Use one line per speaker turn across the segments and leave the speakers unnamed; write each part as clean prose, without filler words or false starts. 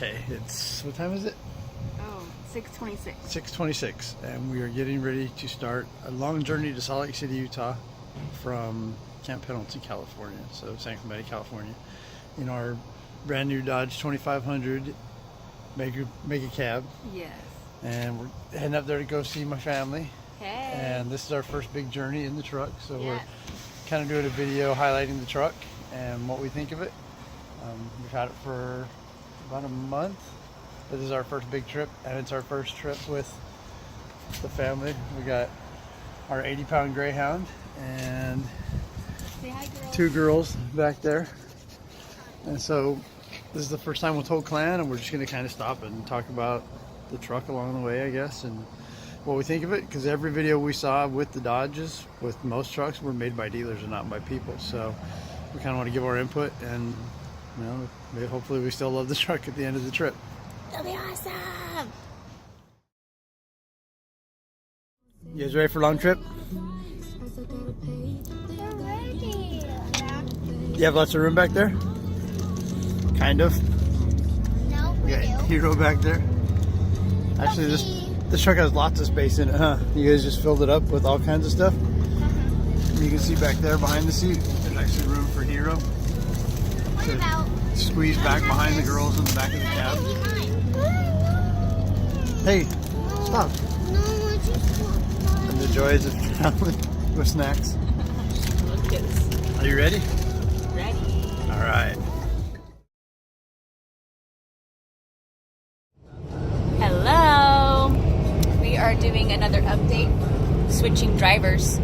Okay, it's, what time is it?
Oh, 6:26.
6:26, and we are getting ready to start a long journey to Salt Lake City, Utah from Camp Pendleton, California, so San Clemente, California, in our brand new Dodge 2500 mega cab.
Yes.
And we're heading up there to go see my family.
Hey.
And this is our first big journey in the truck, so
Yes.
we're kind of doing a video highlighting the truck and what we think of it. We've had it for about a month. This is our first big trip, and it's our first trip with the family. We got our 80-pound Greyhound and
Say hi, girl.
2 girls back there. And so this is the first time with whole clan, and we're just going to kind of stop and talk about the truck along the way, I guess, and what we think of it, because every video we saw with the Dodges, with most trucks, were made by dealers and not by people. So we kind of want to give our input, and you know, maybe hopefully we still love the truck at the end of the trip.
It'll be awesome.
You guys ready for a long trip?
We're ready.
You have lots of room back there? Kind of.
No,
We got Hero back there. Actually, this truck has lots of space in it, huh? You guys just filled it up with all kinds of stuff. You can see back there behind the seat, there's actually room for Hero to squeeze back behind the girls in the back of the cab. Hey, stop. And the joys of traveling with snacks.
Look at this.
Are you ready?
Ready.
All right.
Hello. We are doing another update, switching drivers.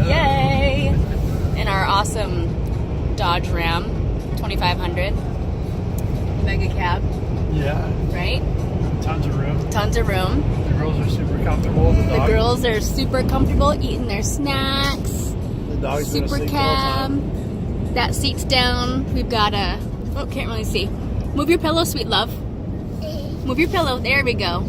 Yay! In our awesome Dodge Ram 2500 mega cab,
Yeah,
right?
tons of room.
Tons of room.
The girls are super comfortable. The
The
dog,
girls are super comfortable eating their snacks.
the dog's been
Super
asleep the whole time.
cab. That seat's down. We've got a, oh, can't really see. Move your pillow, sweet love. Move your pillow. There we go.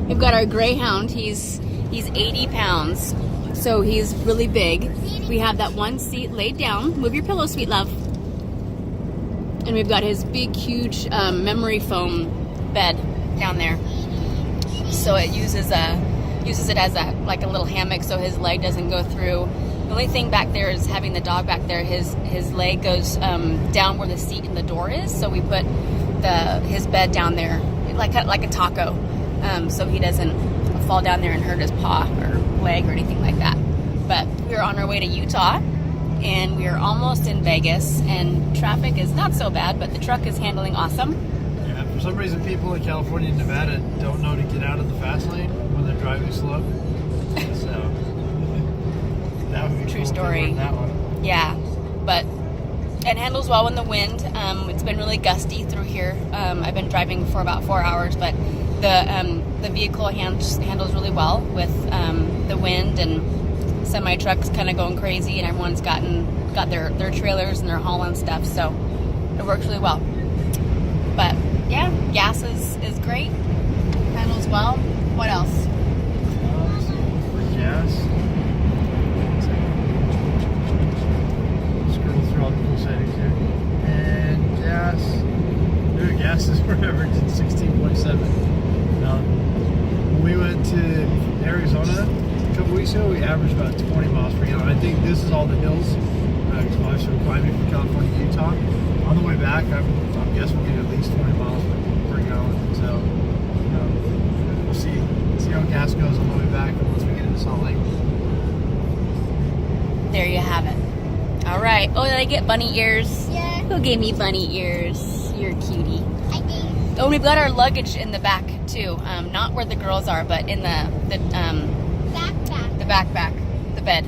We've got our Greyhound. He's 80 pounds, so he's really big. We have that one seat laid down. Move your pillow, sweet love. And we've got his big, huge memory foam bed down there. So it uses it as a like a little hammock, so his leg doesn't go through. The only thing back there is having the dog back there. His leg goes down where the seat and the door is. So we put his bed down there like a taco, so he doesn't fall down there and hurt his paw or leg or anything like that. But we're on our way to Utah, and we're almost in Vegas, and traffic is not so bad, but the truck is handling awesome.
Yeah, for some reason people in California and Nevada don't know to get out of the fast lane when they're driving slow. So that would be
True
cool if they
story.
learned that one.
Yeah, but it handles well in the wind. It's been really gusty through here. I've been driving for about 4 hours, but the vehicle handles really well with the wind, and semi trucks kind of going crazy, and everyone's got their trailers and their hauling stuff, so it works really well. But yeah, gas is great, handles well. What else?
Let's see, for gas. Scroll through all the cool settings here. And gas. New gas is we're averaging 16.7. When we went to Arizona a couple weeks ago, we averaged about 20 miles per gallon. I think this is all the hills. Because we're climbing from California to Utah. On the way back, I guess we'll get at least 20 miles per gallon. So we'll see how gas goes on the way back once we get into Salt Lake.
There you have it. All right. Oh, did I get bunny ears?
Yeah.
Who gave me bunny ears? You're a cutie.
I did.
Oh, we've got our luggage in the back too. Not where the girls are, but in the backpack, the bed.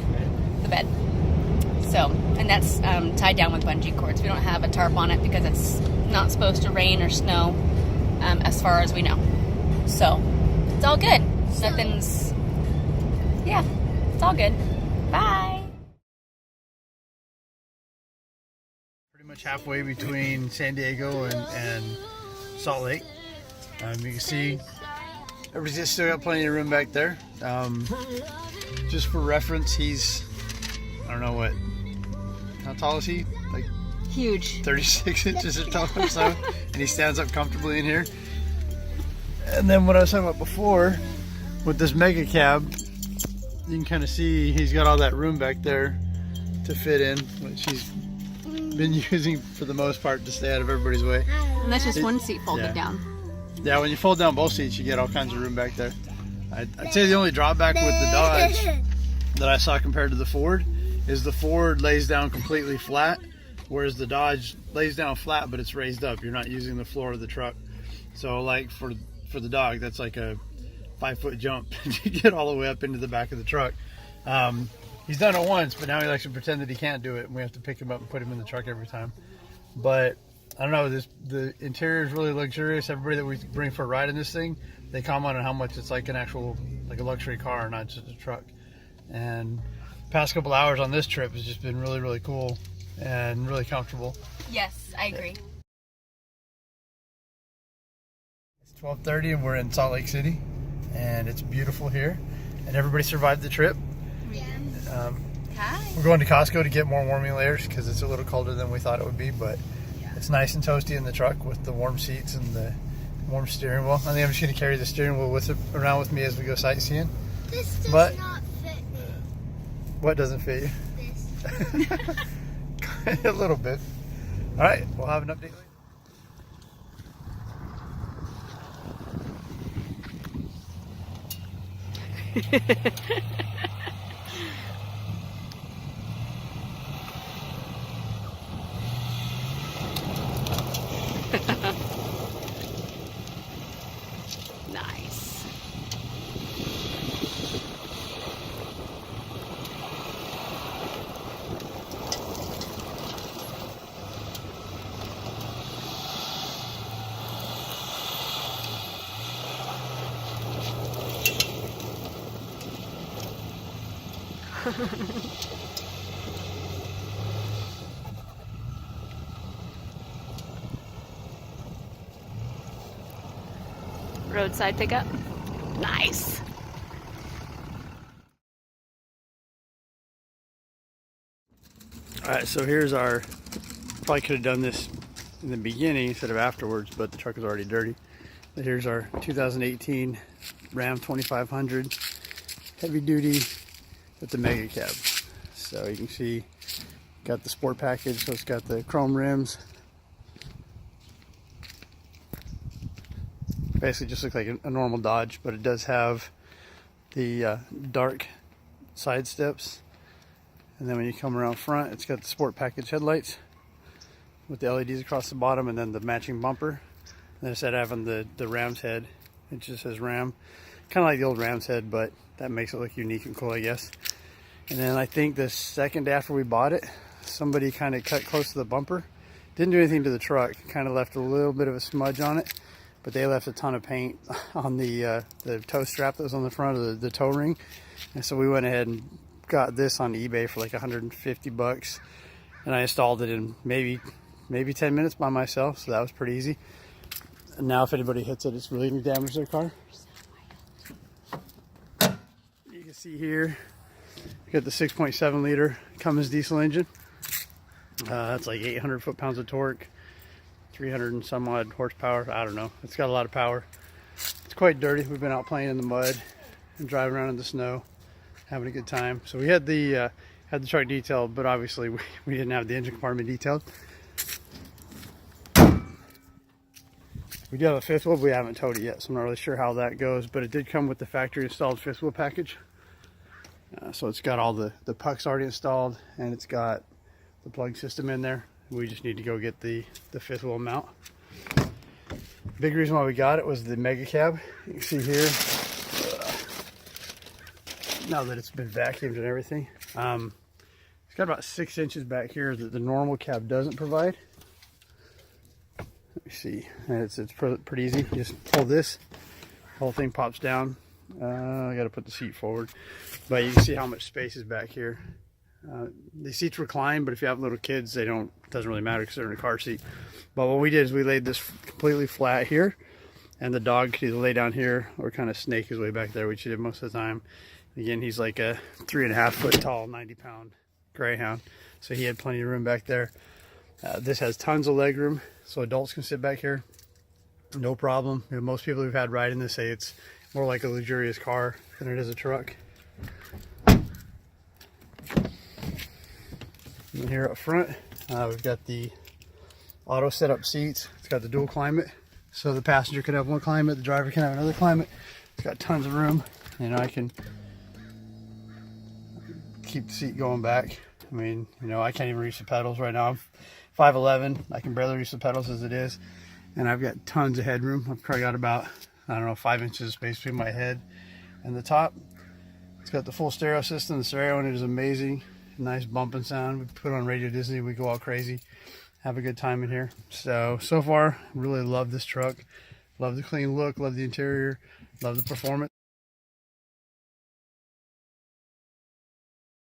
So, and that's tied down with bungee cords. We don't have a tarp on it because it's not supposed to rain or snow, as far as we know. So, it's all good. It's all good. Bye.
Pretty much halfway between San Diego and Salt Lake. You can see everybody's still got plenty of room back there. Just for reference, he's, I don't know how tall is he? Like
Huge.
36 inches or so, and he stands up comfortably in here. And then what I was talking about before, with this mega cab, you can kind of see he's got all that room back there to fit in, which he's been using for the most part to stay out of everybody's way.
And that's just one seat folded down.
Yeah, when you fold down both seats, you get all kinds of room back there. I'd say the only drawback with the Dodge that I saw compared to the Ford is the Ford lays down completely flat, whereas the Dodge lays down flat, but it's raised up. You're not using the floor of the truck. So like for the dog, that's like a 5-foot jump to get all the way up into the back of the truck. He's done it once, but now he likes to pretend that he can't do it, and we have to pick him up and put him in the truck every time. But I don't know, the interior is really luxurious. Everybody that we bring for a ride in this thing, they comment on how much it's like an actual, like a luxury car, not just a truck. And the past couple hours on this trip has just been really, really cool and really comfortable.
Yes, I agree.
It's 12:30 and we're in Salt Lake City, and it's beautiful here, and everybody survived the trip.
Hi.
We're going to Costco to get more warming layers because it's a little colder than we thought it would be, but it's nice and toasty in the truck with the warm seats and the warm steering wheel. I think I'm just going to carry the steering wheel around with me as we go sightseeing.
This does not fit me.
What doesn't fit you?
This.
A little bit. All right, we'll have an update later.
Nice. Roadside pickup. Nice.
All right, so here's our, probably could have done this in the beginning instead of afterwards, but the truck is already dirty. But here's our 2018 Ram 2500 heavy duty with the mega cab. So you can see, got the sport package, so it's got the chrome rims. Basically just looks like a normal Dodge, but it does have the dark side steps. And then when you come around front, it's got the sport package headlights with the LEDs across the bottom, and then the matching bumper. And then instead of having the Ram's head, it just says Ram. Kind of like the old Ram's head, but that makes it look unique and cool, I guess. And then I think the second after we bought it, somebody kind of cut close to the bumper. Didn't do anything to the truck, kind of left a little bit of a smudge on it, but they left a ton of paint on the tow strap that was on the front of the tow ring. And so we went ahead and got this on eBay for like 150 bucks, and I installed it in maybe 10 minutes by myself, so that was pretty easy. And now if anybody hits it, it's really going to damage their car. You can see here, we got the 6.7 liter Cummins diesel engine. That's like 800 foot-pounds of torque, 300 and some odd horsepower. I don't know. It's got a lot of power. It's quite dirty. We've been out playing in the mud and driving around in the snow, having a good time. So we had the truck detailed, but obviously we didn't have the engine compartment detailed. We do have a fifth wheel, but we haven't towed it yet, so I'm not really sure how that goes, but it did come with the factory installed fifth wheel package. So it's got all the pucks already installed, and it's got the plug system in there. We just need to go get the fifth wheel mount. Big reason why we got it was the mega cab. You can see here, now that it's been vacuumed and everything, it's got about 6 inches back here that the normal cab doesn't provide. Let me see, and it's pretty easy. You just pull this, whole thing pops down. I got to put the seat forward, but you can see how much space is back here. The seats recline, but if you have little kids, it doesn't really matter because they're in a car seat. But what we did is we laid this completely flat here, and the dog could either lay down here or kind of snake his way back there, which he did most of the time. Again, he's like a 3.5 foot tall, 90-pound greyhound, so he had plenty of room back there. This has tons of legroom, so adults can sit back here, no problem. You know, most people who've had riding this say it's more like a luxurious car than it is a truck. And here up front, we've got the auto setup seats. It's got the dual climate, so the passenger can have one climate, the driver can have another climate. It's got tons of room, and I can keep the seat going back. I mean, you know, I can't even reach the pedals right now. I'm 5'11". I can barely reach the pedals as it is, and I've got tons of headroom. I've probably got about, I don't know, 5 inches of space between my head and the top. It's got the full stereo system. The stereo in it is amazing. Nice bumping sound. We put on Radio Disney, we go all crazy, have a good time in here. So far, really love this truck. Love the clean look, love the interior, love the performance.